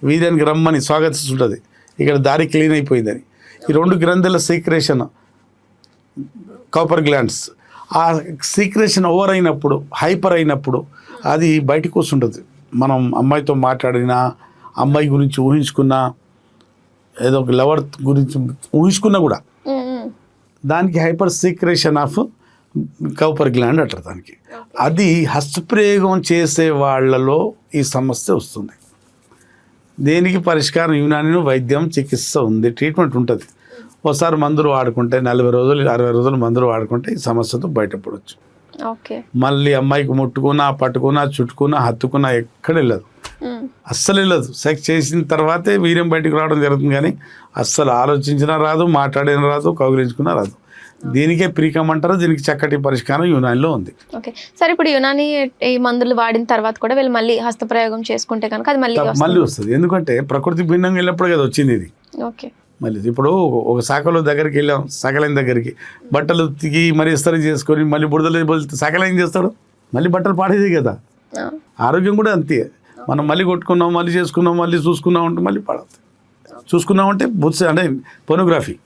వీర్యానికి రమ్మని స్వాగతిస్తుంటుంది, ఇక్కడ దారి క్లీన్ అయిపోయిందని. ఈ 2 గ్రంథుల సీక్రేషన్ కౌపర్ గ్లాండ్స్, ఆ సీక్రేషన్ ఓవర్ అయినప్పుడు, హైపర్ అయినప్పుడు అది బయటకు వస్తుంటుంది. మనం అమ్మాయితో మాట్లాడినా, అమ్మాయి గురించి ఊహించుకున్నా, ఏదో ఒక లవర్ గురించి ఊహించుకున్నా కూడా దానికి hyper secretion of Cowper gland అంటారు దానికి. అది హస్తప్రయోగం చేసే వాళ్ళలో ఈ సమస్య వస్తుంది. దేనికి పరిష్కారం యునాని వైద్యం, చికిత్స ఉంది, ట్రీట్మెంట్ ఉంటుంది. ఒకసారి మందులు వాడుకుంటే 40 రోజులు 60 రోజులు మందులు వాడుకుంటే ఈ సమస్యతో బయటపడవచ్చు. మళ్ళీ అమ్మాయికి ముట్టుకున్నా, పట్టుకున్నా, చుట్టుకున్నా, హత్తుకున్నా ఎక్కడ వెళ్ళదు, అస్సలు వెళ్ళదు. సెక్స్ చేసిన తర్వాతే వీర్యం బయటకు రావడం జరుగుతుంది, కానీ అస్సలు ఆలోచించినా రాదు, మాట్లాడినా రాదు, కౌగిలించుకున్నా రాదు. దీనికే ప్రీకం అంటారు. దీనికి చక్కటి పరిష్కారం యునానిలో ఉంది. ఓకే సార్, ఇప్పుడు యునాని ఈ మందులు వాడిన తర్వాత కూడా వీళ్ళు మళ్ళీ హస్తప్రయోగం చేసుకుంటే కనుక అది మళ్ళీ వస్తుంది. ఎందుకంటే ప్రకృతి భిన్నంగా వెళ్ళినప్పుడు కదా వచ్చింది ఇది. ఓకే, మళ్ళీ ఇప్పుడు ఒక శాఖలో దగ్గరికి వెళ్ళాం, సకలైన దగ్గరికి బట్టలు తిగి మరి ఇస్తరి చేసుకొని మళ్ళీ బుడదలు సకలం ఏం చేస్తాడు, మళ్ళీ బట్టలు పాడేది కదా. ఆరోగ్యం కూడా అంతే. మనం మళ్ళీ కొట్టుకున్నాం, మళ్ళీ చేసుకున్నాం, మళ్ళీ చూసుకున్నాం అంటే మళ్ళీ పాడవుతుంది. చూసుకున్నామంటే అంటే పోర్నోగ్రఫీ.